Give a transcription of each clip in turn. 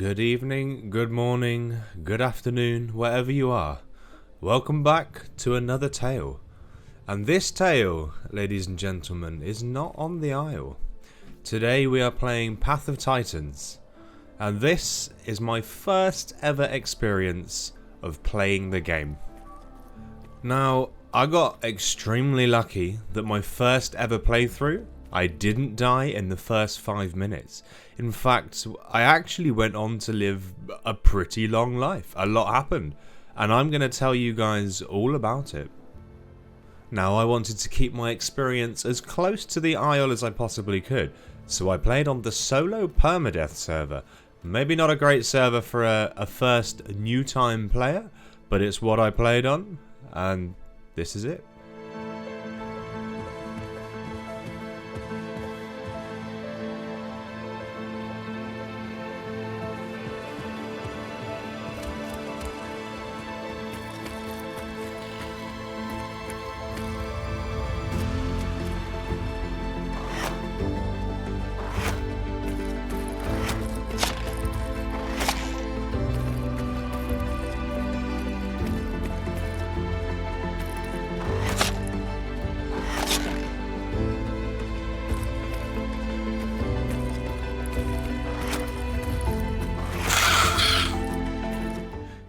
Good evening, good morning, good afternoon, wherever you are. Welcome back to another tale. And this tale, ladies and gentlemen, is not on the Isle. Today we are playing Path of Titans. And this is my first ever experience of playing the game. Now, I got extremely lucky that my first ever playthrough, I didn't die in the first 5 minutes. In fact, I actually went on to live a pretty long life. A lot happened, and I'm going to tell you guys all about it. Now, I wanted to keep my experience as close to the Isle as I possibly could, so I played on the solo permadeath server. Maybe not a great server for a first new time player, but it's what I played on, and this is it.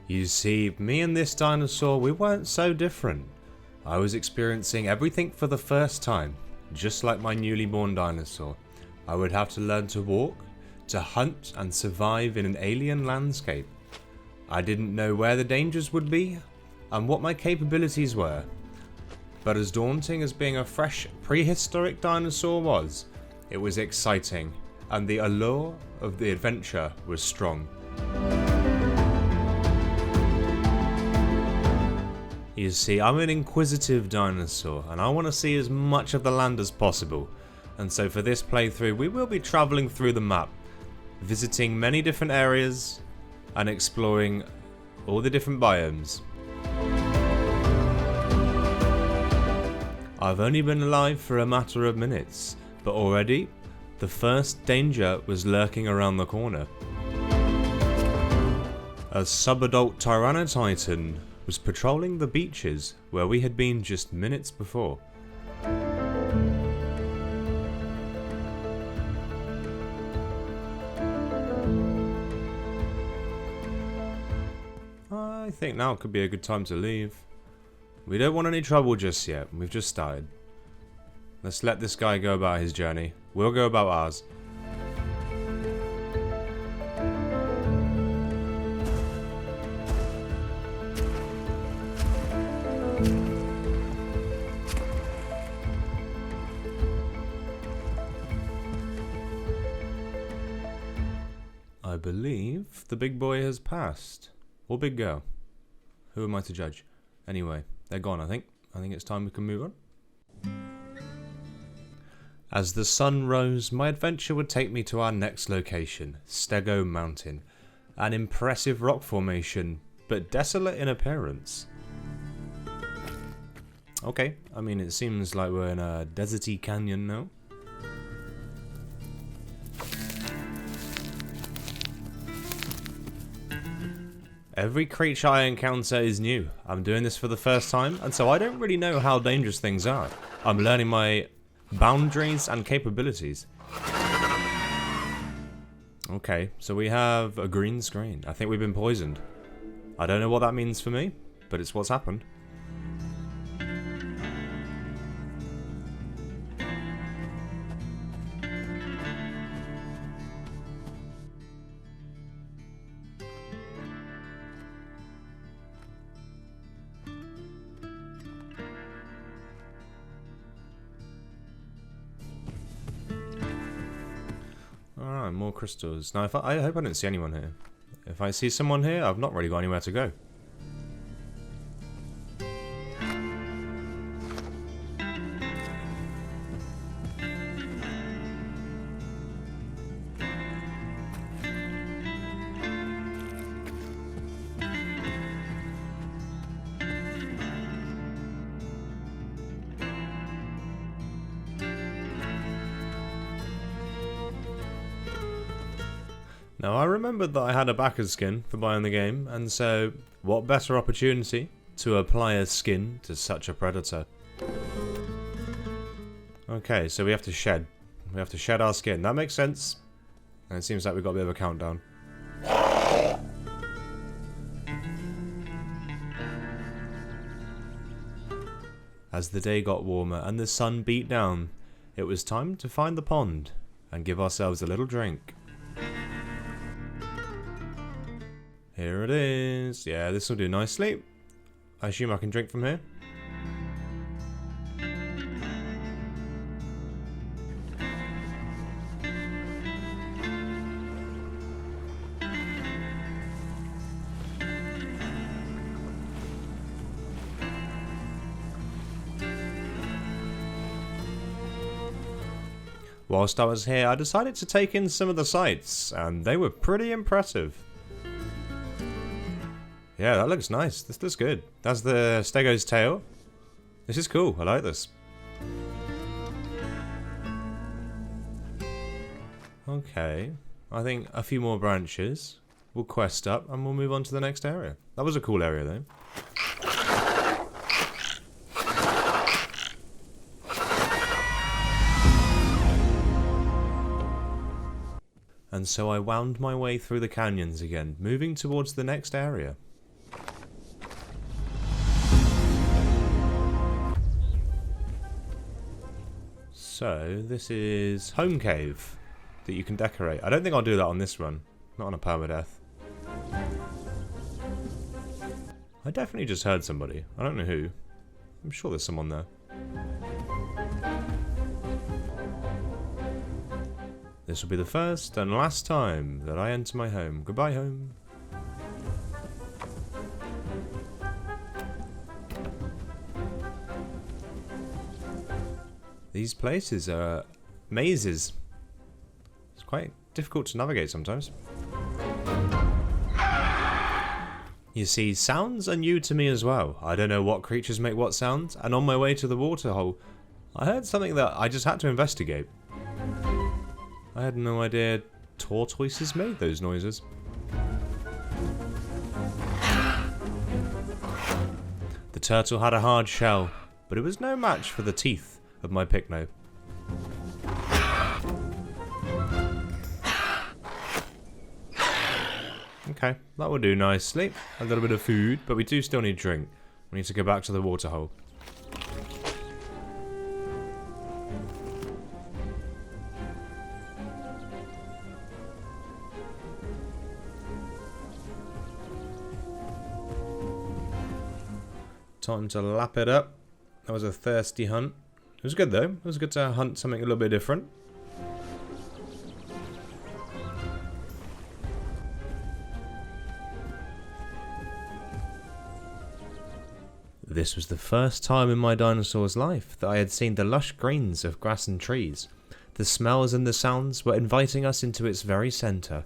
You see, me and this dinosaur, we weren't so different. I was experiencing everything for the first time, just like my newly born dinosaur. I would have to learn to walk, to hunt and survive in an alien landscape. I didn't know where the dangers would be, and what my capabilities were. But as daunting as being a fresh, prehistoric dinosaur was, it was exciting, and the allure of the adventure was strong. You see, I'm an inquisitive dinosaur, and I want to see as much of the land as possible. And so for this playthrough, we will be travelling through the map, visiting many different areas, and exploring all the different biomes. I've only been alive for a matter of minutes, but already, the first danger was lurking around the corner. A subadult Tyrannotitan was patrolling the beaches where we had been just minutes before. I think now could be a good time to leave. We don't want any trouble just yet, we've just started. Let's let this guy go about his journey. We'll go about ours. I believe the big boy has passed. Or big girl. Who am I to judge? Anyway, they're gone, I think. I think it's time we can move on. As the sun rose, my adventure would take me to our next location, Stego Mountain. An impressive rock formation, but desolate in appearance. Okay, I mean it seems like we're in a deserty canyon now. Every creature I encounter is new. I'm doing this for the first time, and so I don't really know how dangerous things are. I'm learning my boundaries and capabilities. Okay, so we have a green screen. I think we've been poisoned. I don't know what that means for me, but it's what's happened. Alright, more crystals. Now, I hope I don't see anyone here. If I see someone here, I've not really got anywhere to go. Now I remembered that I had a backer's skin for buying the game, and so what better opportunity to apply a skin to such a predator. Okay, so we have to shed. We have to shed our skin. That makes sense. And it seems like we've got a bit of a countdown. As the day got warmer and the sun beat down, it was time to find the pond and give ourselves a little drink. Here it is. Yeah, this will do nicely. I assume I can drink from here. Whilst I was here, I decided to take in some of the sights, and they were pretty impressive. Yeah, that looks nice. This looks good. That's the stego's tail. This is cool. I like this. Okay. I think a few more branches. We'll quest up and we'll move on to the next area. That was a cool area though. And so I wound my way through the canyons again, moving towards the next area. So, this is Home Cave that you can decorate. I don't think I'll do that on this run. Not on a permadeath. I definitely just heard somebody. I don't know who. I'm sure there's someone there. This will be the first and last time that I enter my home. Goodbye, home. These places are mazes. It's quite difficult to navigate sometimes. You see, sounds are new to me as well. I don't know what creatures make what sounds, and on my way to the waterhole, I heard something that I just had to investigate. I had no idea tortoises made those noises. The turtle had a hard shell, but it was no match for the teeth of my picno. Okay, that will do nicely. A little bit of food, but we do still need drink. We need to go back to the waterhole. Time to lap it up. That was a thirsty hunt. It was good though. It was good to hunt something a little bit different. This was the first time in my dinosaur's life that I had seen the lush greens of grass and trees. The smells and the sounds were inviting us into its very centre.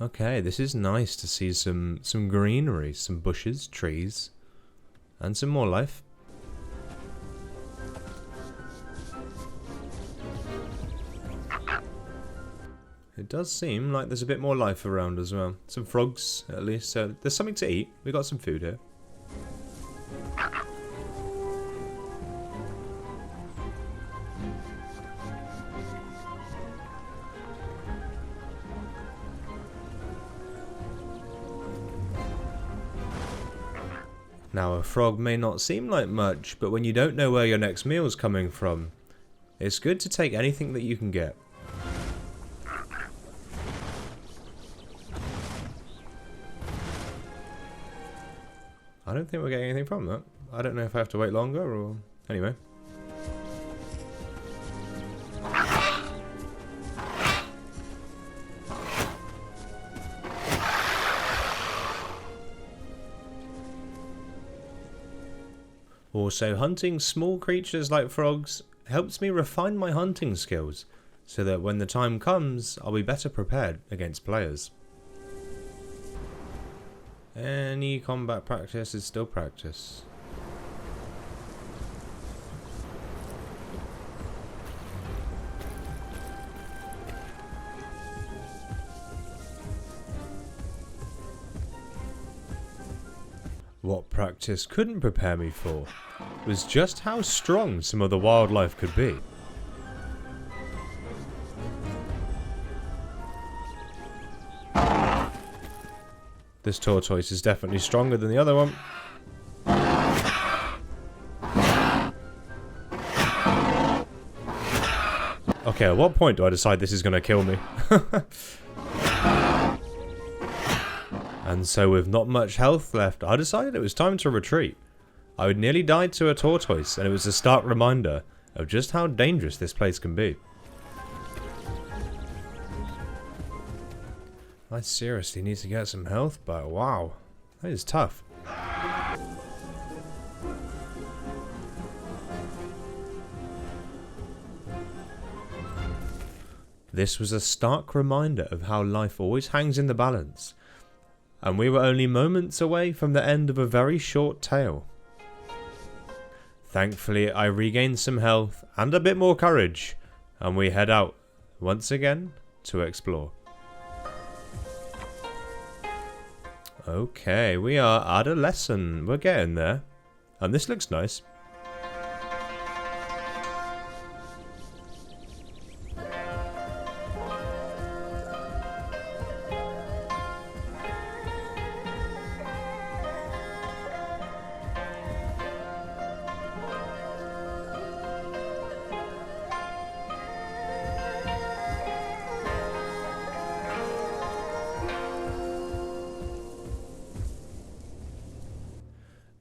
Okay, this is nice to see some greenery, some bushes, trees, and some more life. It does seem like there's a bit more life around as well. Some frogs, at least, so there's something to eat. We got some food here. Now, a frog may not seem like much, but when you don't know where your next meal's coming from, it's good to take anything that you can get. I don't think we're getting anything from that. I don't know if I have to wait longer or... Anyway. Also, hunting small creatures like frogs helps me refine my hunting skills, so that when the time comes, I'll be better prepared against players. Any combat practice is still practice. What practice couldn't prepare me for was just how strong some of the wildlife could be. This tortoise is definitely stronger than the other one. Okay, at what point do I decide this is going to kill me? And so with not much health left, I decided it was time to retreat. I had nearly died to a tortoise, and it was a stark reminder of just how dangerous this place can be. I seriously need to get some health back. Wow, that is tough. This was a stark reminder of how life always hangs in the balance, and we were only moments away from the end of a very short tale. Thankfully, I regained some health and a bit more courage, and we head out once again to explore. Okay, we are adolescent. We're getting there. And this looks nice.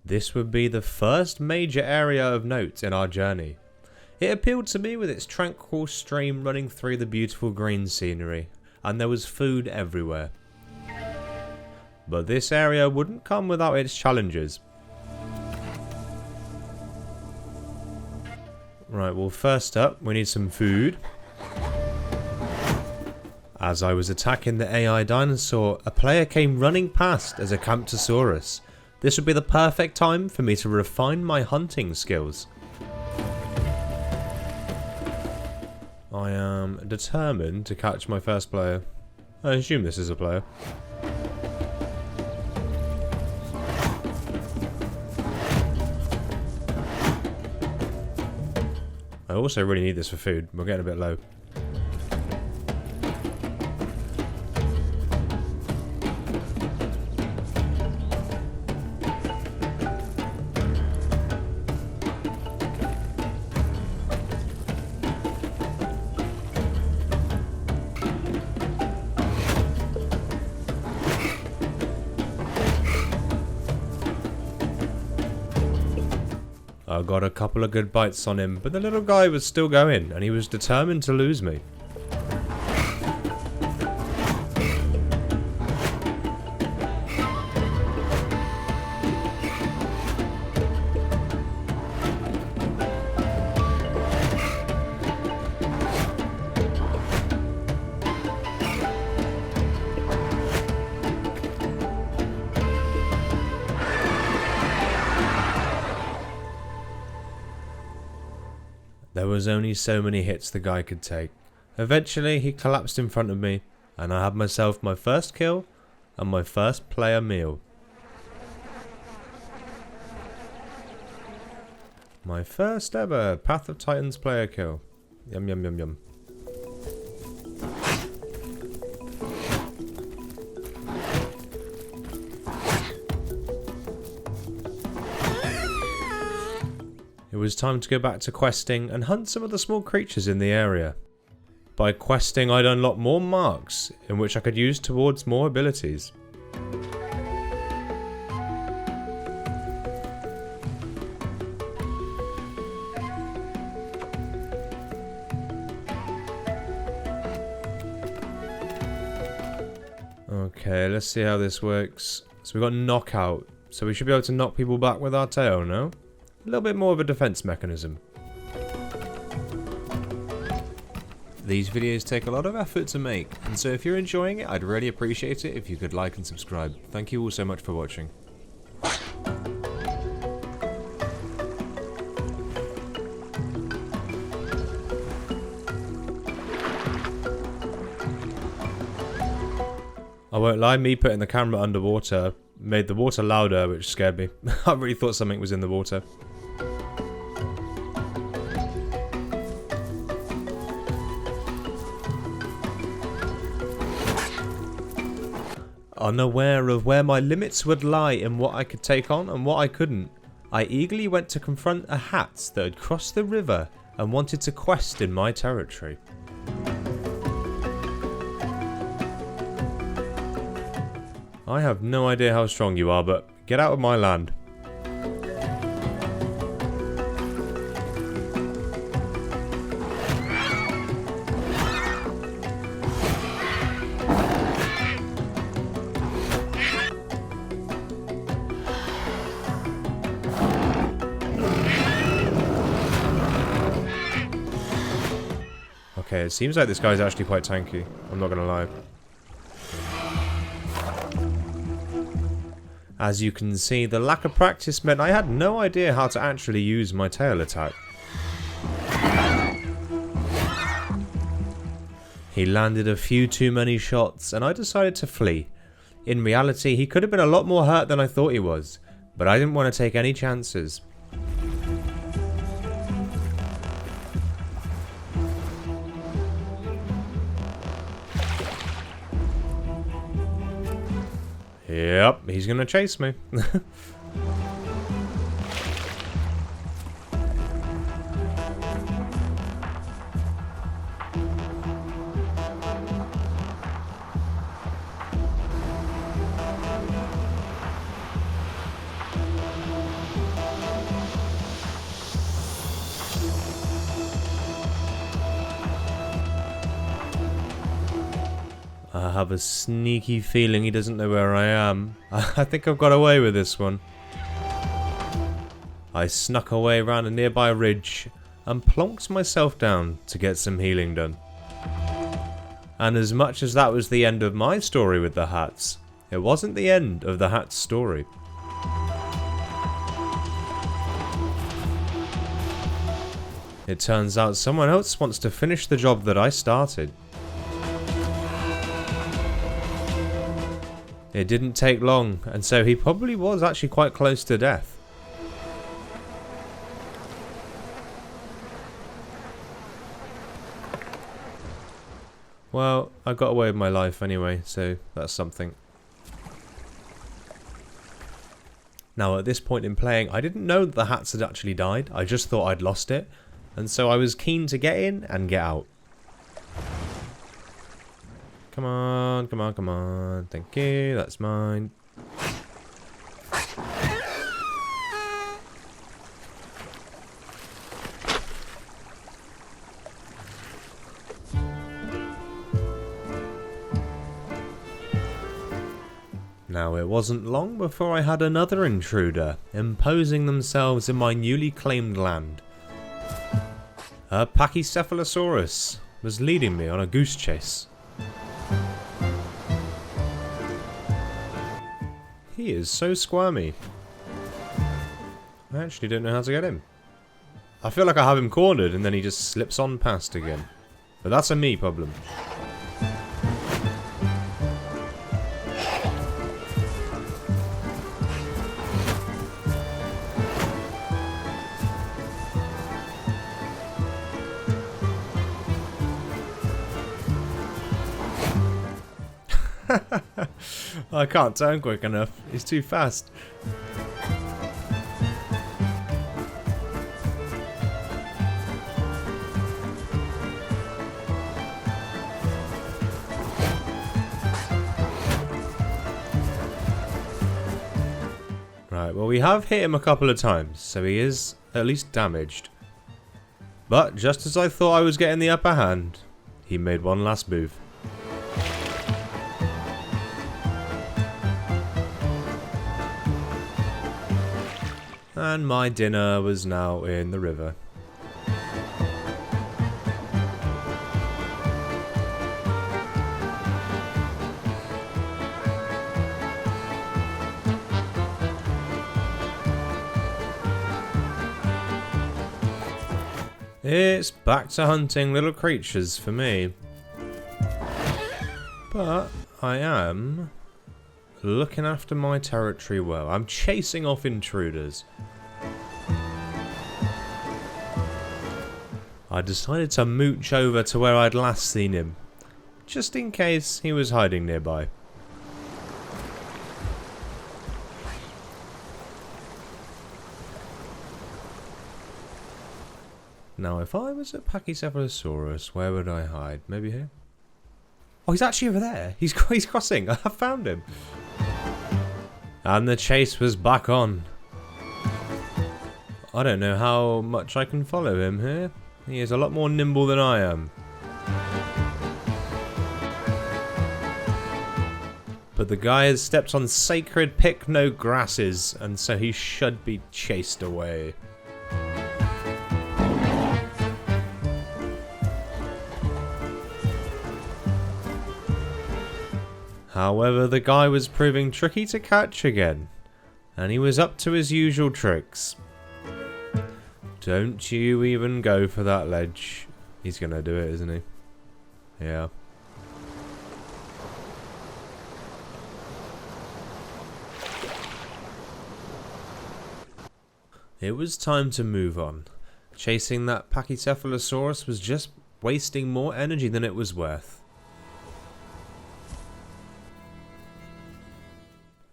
This would be the first major area of note in our journey. It appealed to me with its tranquil stream running through the beautiful green scenery, and there was food everywhere. But this area wouldn't come without its challenges. Right, well, first up, we need some food. As I was attacking the AI dinosaur, a player came running past as a Camptosaurus. This would be the perfect time for me to refine my hunting skills. I am determined to catch my first player. I assume this is a player. I also really need this for food. We're getting a bit low. I got a couple of good bites on him, but the little guy was still going, and he was determined to lose me. There was only so many hits the guy could take. Eventually he collapsed in front of me, and I had myself my first kill and my first player meal. My first ever Path of Titans player kill. Yum yum yum yum. It was time to go back to questing and hunt some of the small creatures in the area. By questing, I'd unlock more marks in which I could use towards more abilities. Okay, let's see how this works. So we've got knockout, so we should be able to knock people back with our tail, no? A little bit more of a defense mechanism. These videos take a lot of effort to make, and so if you're enjoying it, I'd really appreciate it if you could like and subscribe. Thank you all so much for watching. I won't lie, me putting the camera underwater made the water louder, which scared me. I really thought something was in the water. Unaware of where my limits would lie and what I could take on and what I couldn't, I eagerly went to confront a hat that had crossed the river and wanted to quest in my territory. I have no idea how strong you are, but get out of my land. Okay, it seems like this guy's actually quite tanky. I'm not gonna lie. As you can see, the lack of practice meant I had no idea how to actually use my tail attack. He landed a few too many shots and I decided to flee. In reality, he could have been a lot more hurt than I thought he was, but I didn't want to take any chances. Yep, he's gonna chase me. I have a sneaky feeling he doesn't know where I am. I think I've got away with this one. I snuck away around a nearby ridge and plonked myself down to get some healing done. And as much as that was the end of my story with the hats, it wasn't the end of the hat's story. It turns out someone else wants to finish the job that I started. It didn't take long, and so he probably was actually quite close to death. Well, I got away with my life anyway, so that's something. Now, at this point in playing, I didn't know that the hats had actually died. I just thought I'd lost it, and so I was keen to get in and get out. Come on, come on, come on. Thank you, that's mine. Now, it wasn't long before I had another intruder imposing themselves in my newly claimed land. A Pachycephalosaurus was leading me on a goose chase. He is so squirmy. I actually don't know how to get him. I feel like I have him cornered and then he just slips on past again. But that's a me problem. I can't turn quick enough. He's too fast. Right, well, we have hit him a couple of times, so he is at least damaged. But just as I thought I was getting the upper hand, he made one last move. And my dinner was now in the river. It's back to hunting little creatures for me. But I am looking after my territory well. I'm chasing off intruders. I decided to mooch over to where I'd last seen him, just in case he was hiding nearby. Now, if I was at Pachycephalosaurus, where would I hide? Maybe here? Oh, he's actually over there. He's crossing. I found him. And the chase was back on. I don't know how much I can follow him here. He is a lot more nimble than I am. But the guy has stepped on sacred pick no grasses, and so he should be chased away. However, the guy was proving tricky to catch again, and he was up to his usual tricks. Don't you even go for that ledge. He's gonna do it, isn't he? Yeah. It was time to move on. Chasing that Pachycephalosaurus was just wasting more energy than it was worth.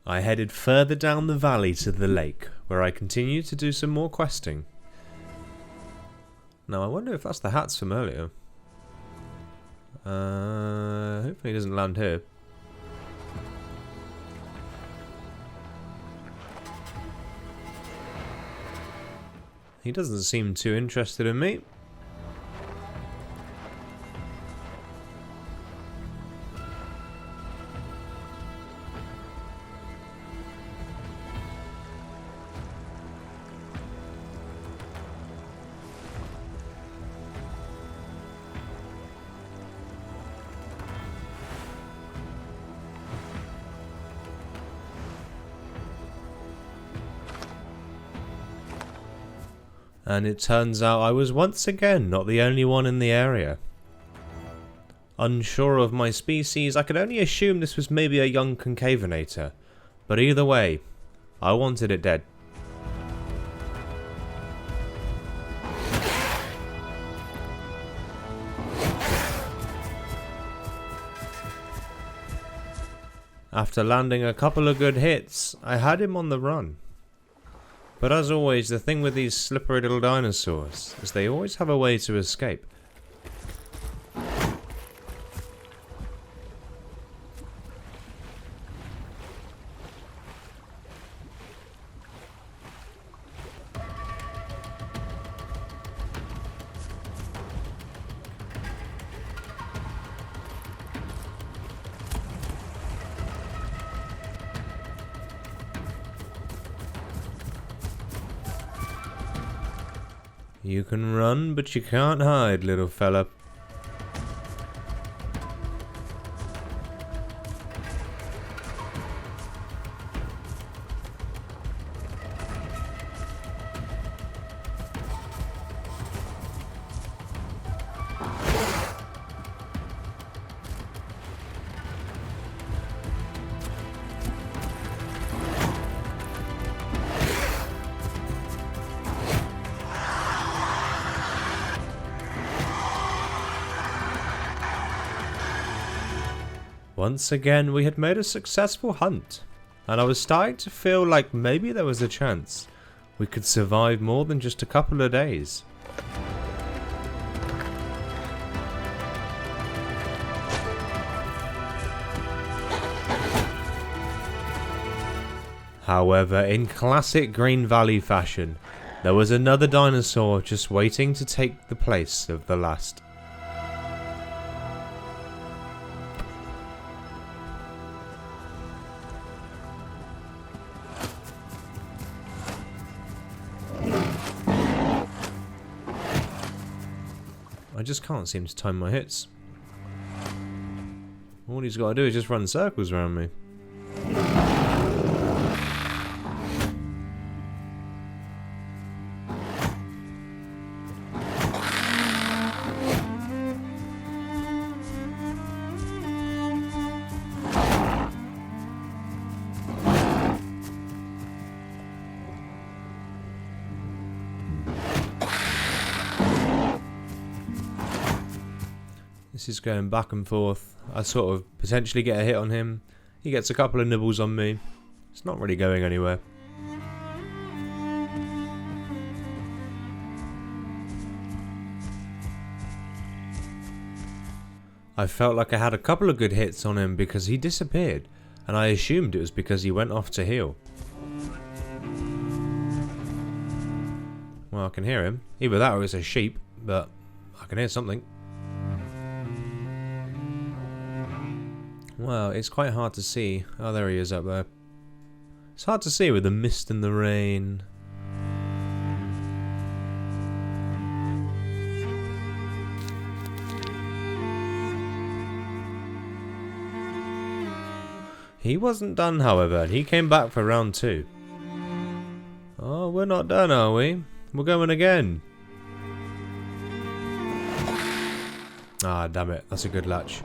I headed further down the valley to the lake, where I continued to do some more questing. Now I wonder if that's the hats from earlier. Hopefully he doesn't land here. He doesn't seem too interested in me. And it turns out I was once again not the only one in the area. Unsure of my species, I could only assume this was maybe a young concavenator, but either way, I wanted it dead. After landing a couple of good hits, I had him on the run. But as always, the thing with these slippery little dinosaurs is they always have a way to escape. You can run, but you can't hide, little fella. Once again, we had made a successful hunt, and I was starting to feel like maybe there was a chance we could survive more than just a couple of days. However, in classic Green Valley fashion, there was another dinosaur just waiting to take the place of the last. I just can't seem to time my hits. All he's got to do is just run circles around me. This is going back and forth. I sort of potentially get a hit on him. He gets a couple of nibbles on me. It's not really going anywhere. I felt like I had a couple of good hits on him because he disappeared, and I assumed it was because he went off to heal. Well, I can hear him. Either that or it's a sheep, but I can hear something. Well, it's quite hard to see. Oh, there he is up there. It's hard to see with the mist and the rain. He wasn't done, however, and he came back for round 2. Oh, we're not done, are we? We're going again. Ah, damn it. That's a good latch.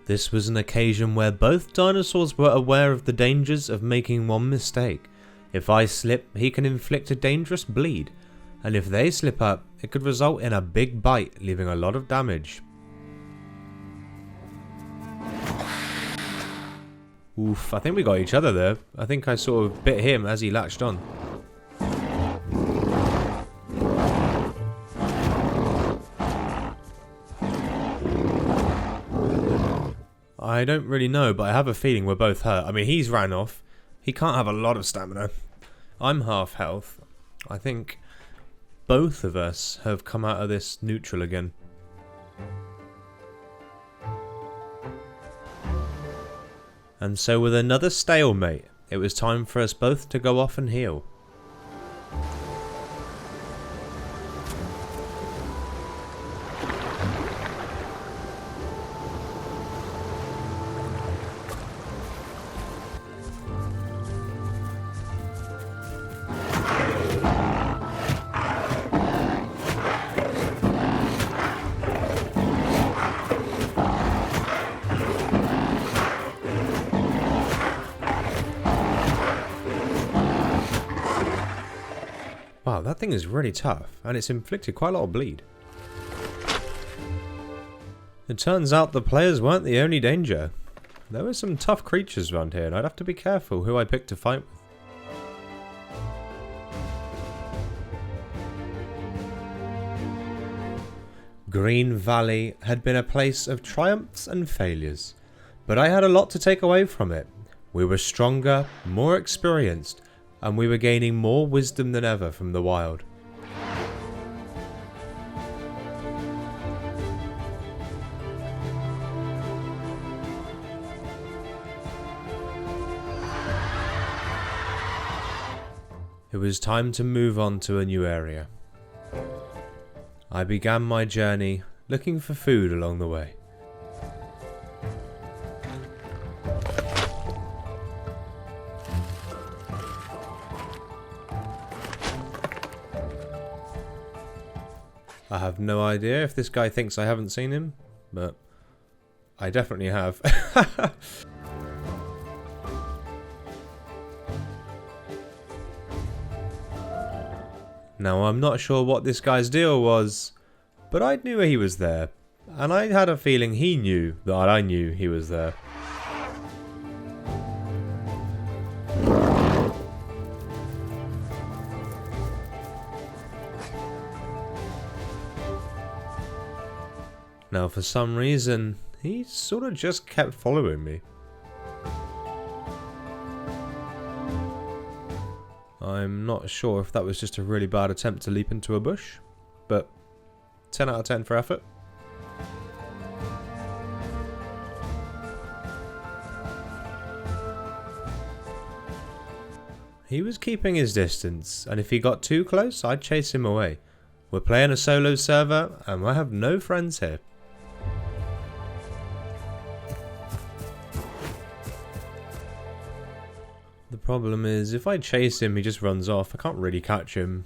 This was an occasion where both dinosaurs were aware of the dangers of making one mistake. If I slip, he can inflict a dangerous bleed, and if they slip up, it could result in a big bite, leaving a lot of damage. Oof, I think we got each other there. I think I sort of bit him as he latched on. I don't really know, but I have a feeling we're both hurt. I mean, he's ran off. He can't have a lot of stamina. I'm half health. I think both of us have come out of this neutral again. And so with another stalemate, it was time for us both to go off and heal. Wow, that thing is really tough, and it's inflicted quite a lot of bleed. It turns out the players weren't the only danger. There were some tough creatures around here, and I'd have to be careful who I picked to fight with. Green Valley had been a place of triumphs and failures, but I had a lot to take away from it. We were stronger, more experienced, and we were gaining more wisdom than ever from the wild. It was time to move on to a new area. I began my journey looking for food along the way. I have no idea if this guy thinks I haven't seen him, but I definitely have. Now, I'm not sure what this guy's deal was, but I knew he was there, and I had a feeling he knew that I knew he was there. Now, for some reason, he sort of just kept following me. I'm not sure if that was just a really bad attempt to leap into a bush, but 10 out of 10 for effort. He was keeping his distance, and if he got too close, I'd chase him away. We're playing a solo server, and I have no friends here. The problem is, if I chase him, he just runs off. I can't really catch him.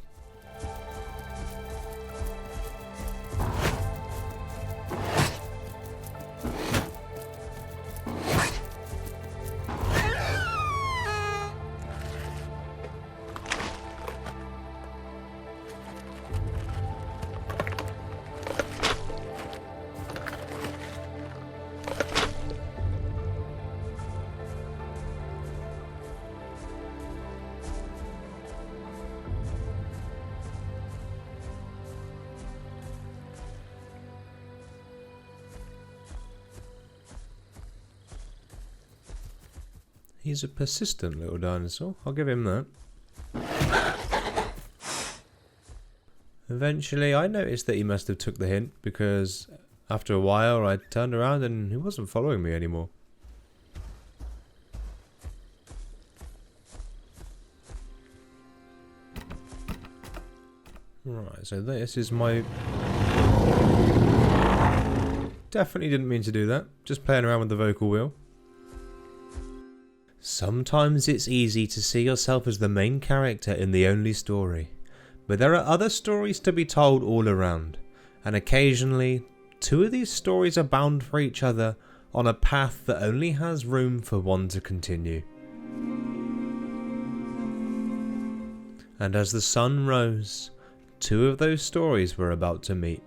He's a persistent little dinosaur, I'll give him that. Eventually I noticed that he must have took the hint, because after a while I turned around and he wasn't following me anymore. Right, so this is my... Definitely didn't mean to do that, just playing around with the vocal wheel. Sometimes it's easy to see yourself as the main character in the only story, but there are other stories to be told all around, and occasionally, two of these stories are bound for each other on a path that only has room for one to continue. And as the sun rose, two of those stories were about to meet.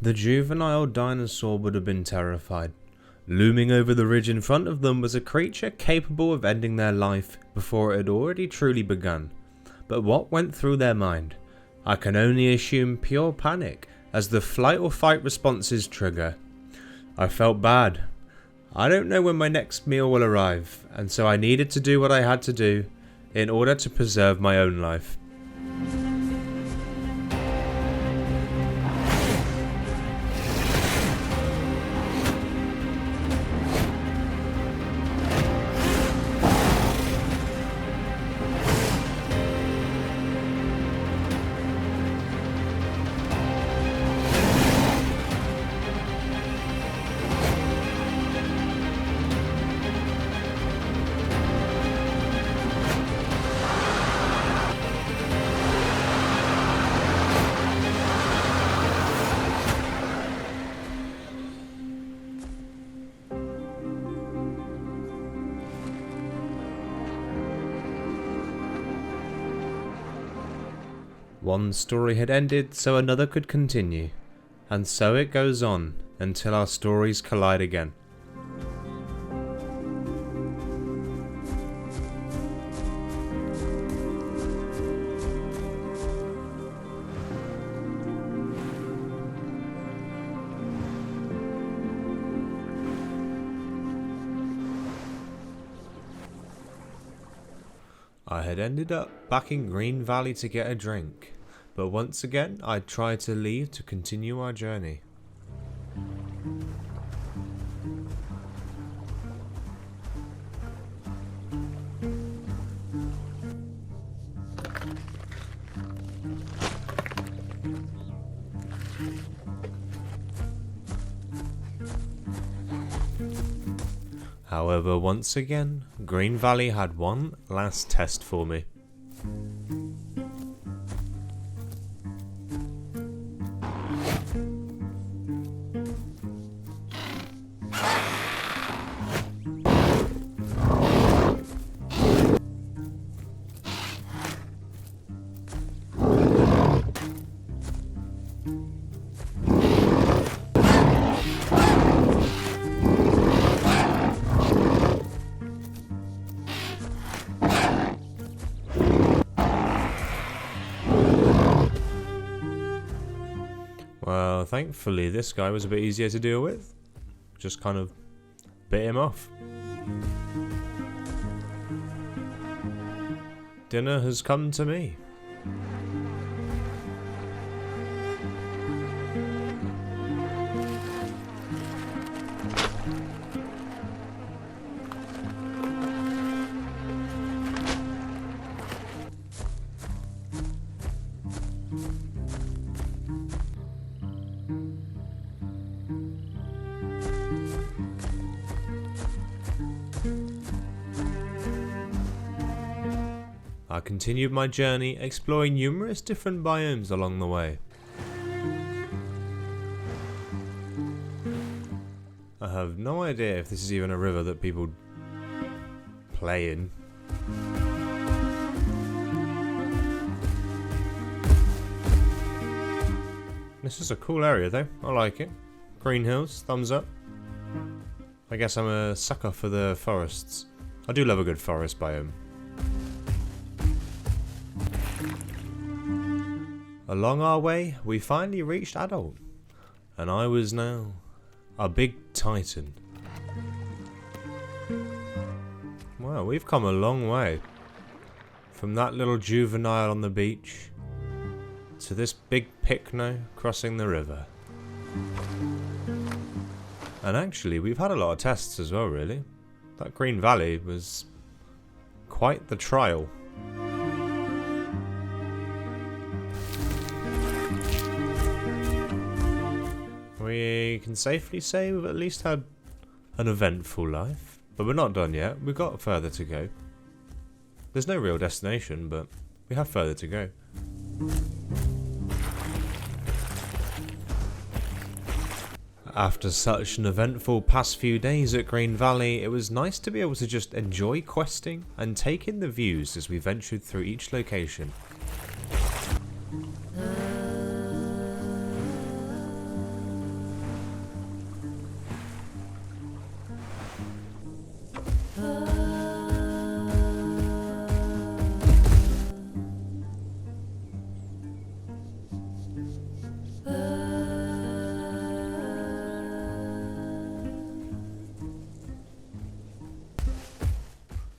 The juvenile dinosaur would have been terrified. Looming over the ridge in front of them was a creature capable of ending their life before it had already truly begun. But what went through their mind? I can only assume pure panic, as the flight or fight responses trigger. I felt bad. I don't know when my next meal will arrive, and so I needed to do what I had to do in order to preserve my own life. One story had ended so another could continue, and so it goes on until our stories collide again. I had ended up back in Green Valley to get a drink, but once again I tried to leave to continue our journey. However, once again, Green Valley had one last test for me. Well, thankfully this guy was a bit easier to deal with. Just kind of bit him off. Dinner has come to me. I continued my journey, exploring numerous different biomes along the way. I have no idea if this is even a river that people play in. This is a cool area though, I like it. Green hills, thumbs up. I guess I'm a sucker for the forests. I do love a good forest biome. Along our way, we finally reached adult, and I was now a big titan. Wow, we've come a long way. From that little juvenile on the beach to this big picno crossing the river. And actually, we've had a lot of tests as well, really. That Green Valley was quite the trial. We can safely say we've at least had an eventful life. But we're not done yet. We've got further to go. There's no real destination, but we have further to go. After such an eventful past few days at Green Valley, it was nice to be able to just enjoy questing and take in the views as we ventured through each location.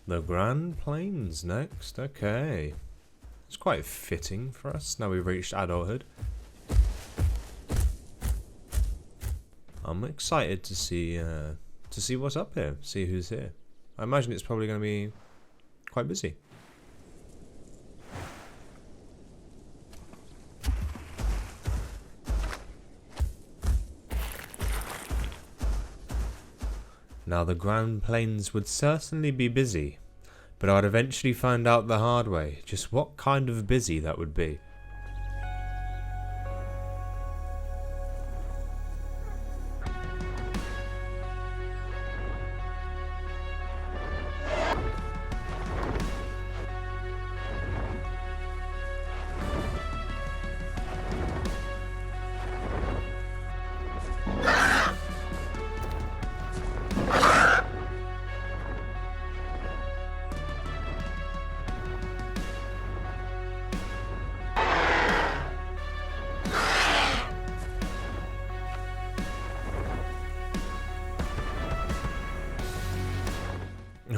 The Grand Plains next, okay. It's quite fitting for us now we've reached adulthood. I'm excited to see what's up here, see who's here. I imagine it's probably going to be quite busy. Now the Grand Plains would certainly be busy, but I'd eventually find out the hard way just what kind of busy that would be.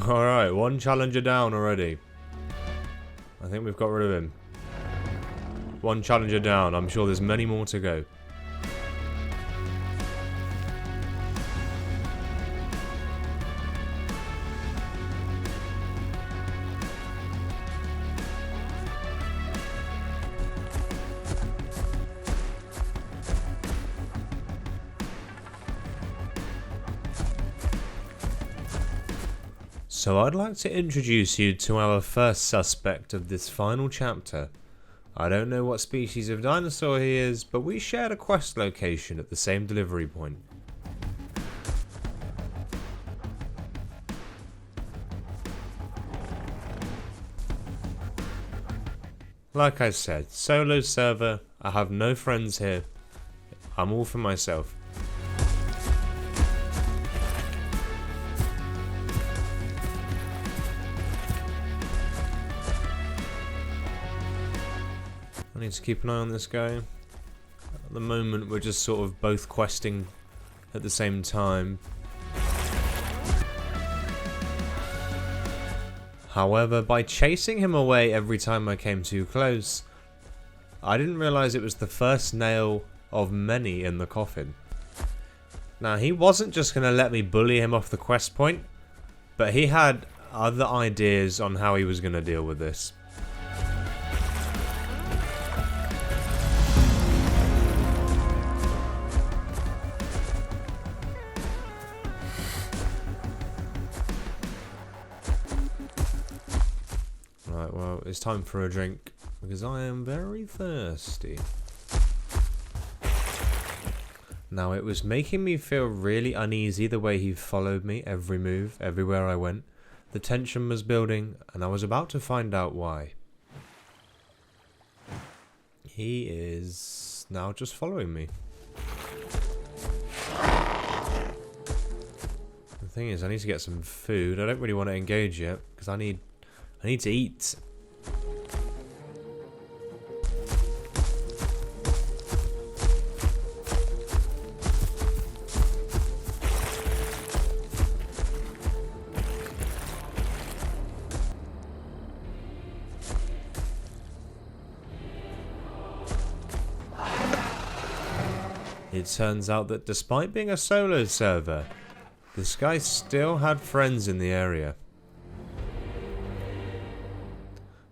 Alright, one challenger down already. I think we've got rid of him. One challenger down, I'm sure there's many more to go. So I'd like to introduce you to our first suspect of this final chapter. I don't know what species of dinosaur he is, but we shared a quest location at the same delivery point. Like I said, solo server, I have no friends here. I'm all for myself. I need to keep an eye on this guy. At the moment we're just sort of both questing at the same time. However, by chasing him away every time I came too close, I didn't realise it was the first nail of many in the coffin. Now, he wasn't just going to let me bully him off the quest point, but he had other ideas on how he was going to deal with this. Right, well, it's time for a drink, because I am very thirsty. Now, it was making me feel really uneasy the way he followed me every move, everywhere I went. The tension was building, and I was about to find out why. He is now just following me. thing is, I need to get some food. I don't really want to engage yet because I need to eat. It turns out that despite being a solo server, this guy still had friends in the area.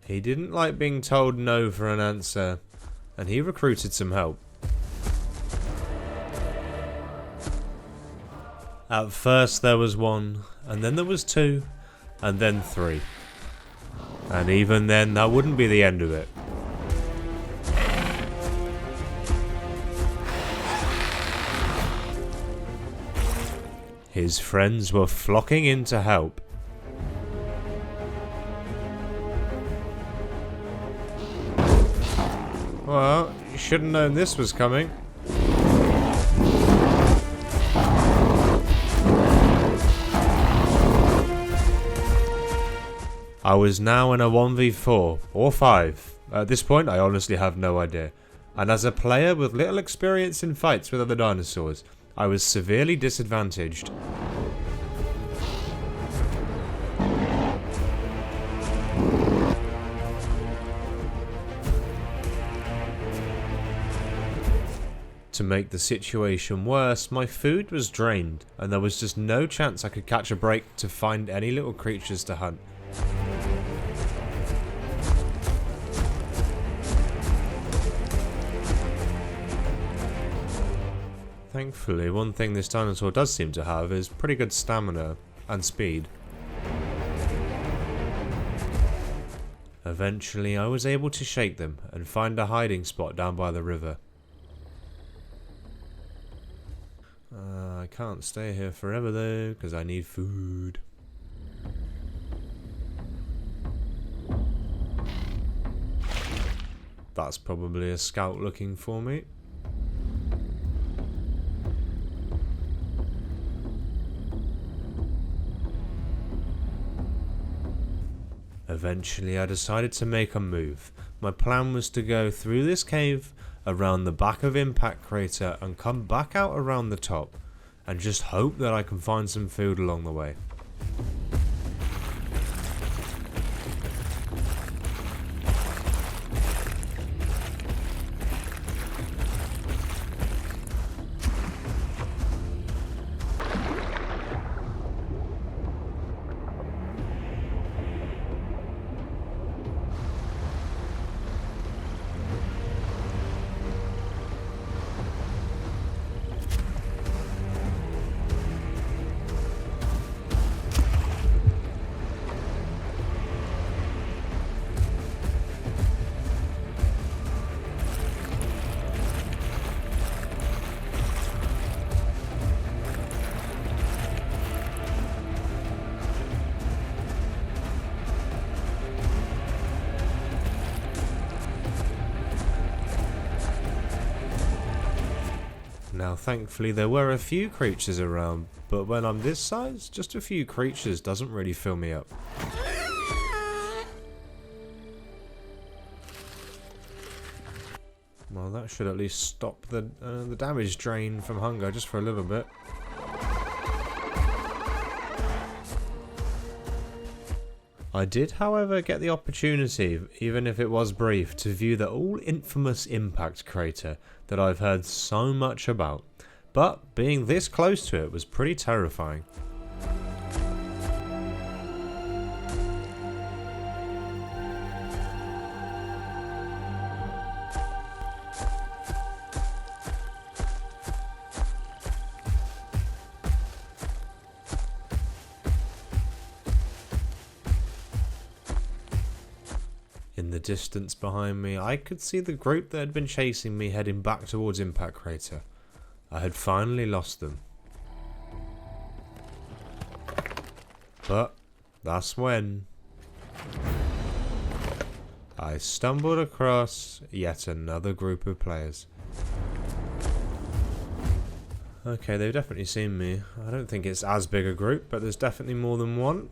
He didn't like being told no for an answer, and he recruited some help. At first there was one, and then there was two, and then three. And even then, that wouldn't be the end of it. His friends were flocking in to help. Well, you should have known this was coming. I was now in a 1v4 or 5. At this point, I honestly have no idea. And as a player with little experience in fights with other dinosaurs, I was severely disadvantaged. To make the situation worse, my food was drained, and there was just no chance I could catch a break to find any little creatures to hunt. Thankfully, one thing this dinosaur does seem to have is pretty good stamina and speed. Eventually, I was able to shake them and find a hiding spot down by the river. I can't stay here forever though, because I need food. That's probably a scout looking for me. Eventually I decided to make a move. My plan was to go through this cave, around the back of Impact Crater, and come back out around the top, and just hope that I can find some food along the way. Now thankfully there were a few creatures around, but when I'm this size, just a few creatures doesn't really fill me up. Well, that should at least stop the damage drain from hunger just for a little bit. I did, however, get the opportunity, even if it was brief, to view the all-infamous Impact Crater that I've heard so much about, but being this close to it was pretty terrifying. In the distance behind me, I could see the group that had been chasing me heading back towards Impact Crater. I had finally lost them. But that's when I stumbled across yet another group of players. Okay, they've definitely seen me. I don't think it's as big a group, but there's definitely more than one.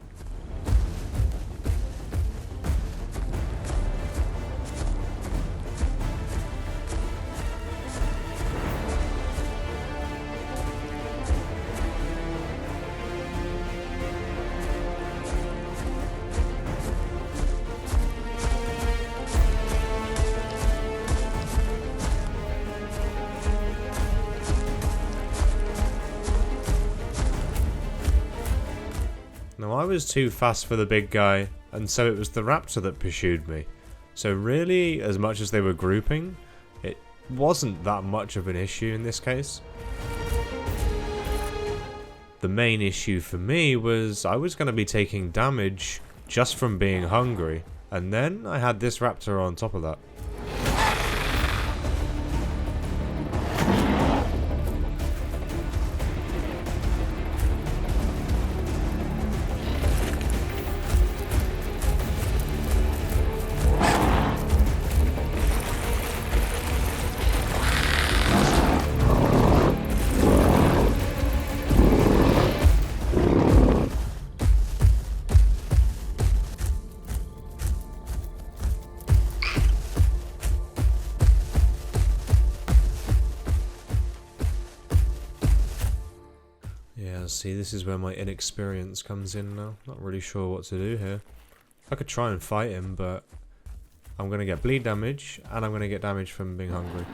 Now, I was too fast for the big guy, and so it was the raptor that pursued me. So really, as much as they were grouping, it wasn't that much of an issue in this case. The main issue for me was I was going to be taking damage just from being hungry, and then I had this raptor on top of that. Yeah, see, this is where my inexperience comes in now. Not really sure what to do here. I could try and fight him, but I'm going to get bleed damage, and I'm going to get damage from being hungry.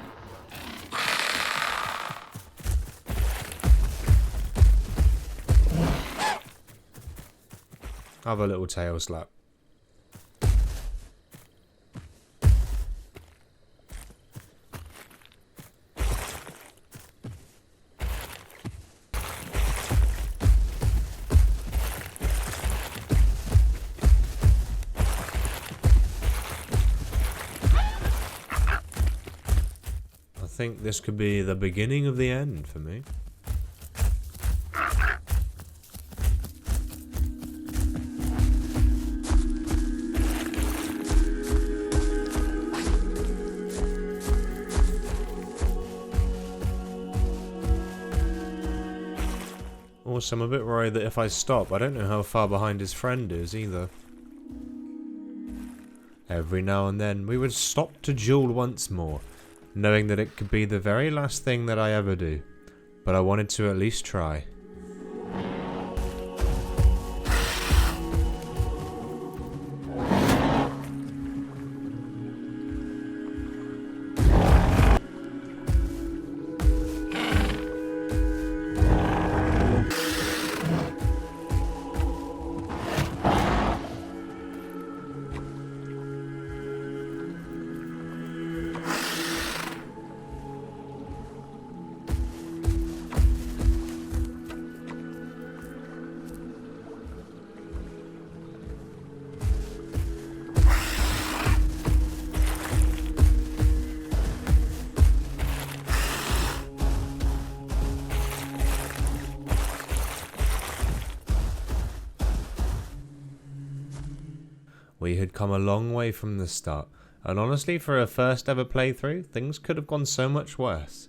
Have a little tail slap. I think this could be the beginning of the end for me. Also, I'm a bit worried that if I stop, I don't know how far behind his friend is either. Every now and then, we would stop to duel once more, knowing that it could be the very last thing that I ever do, but I wanted to at least try. We had come a long way from the start, and honestly for a first ever playthrough, things could have gone so much worse.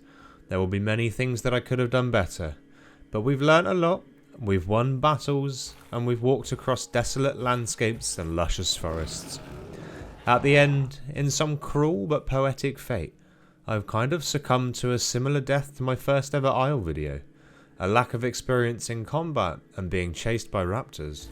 There will be many things that I could have done better, but we've learnt a lot, we've won battles, and we've walked across desolate landscapes and luscious forests. At the end, in some cruel but poetic fate, I've kind of succumbed to a similar death to my first ever Isle video, a lack of experience in combat and being chased by raptors.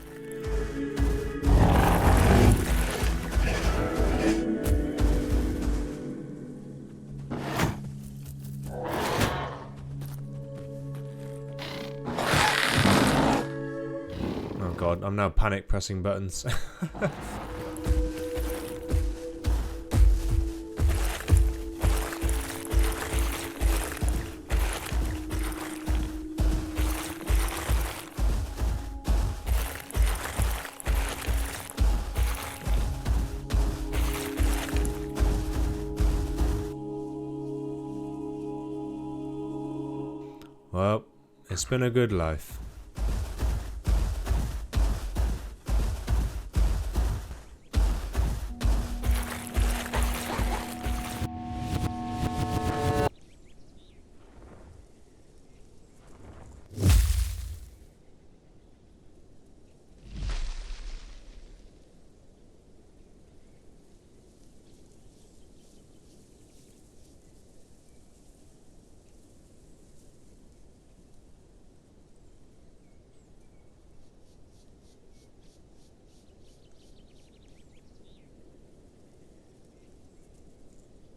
God, I'm now panic pressing buttons. Well, it's been a good life.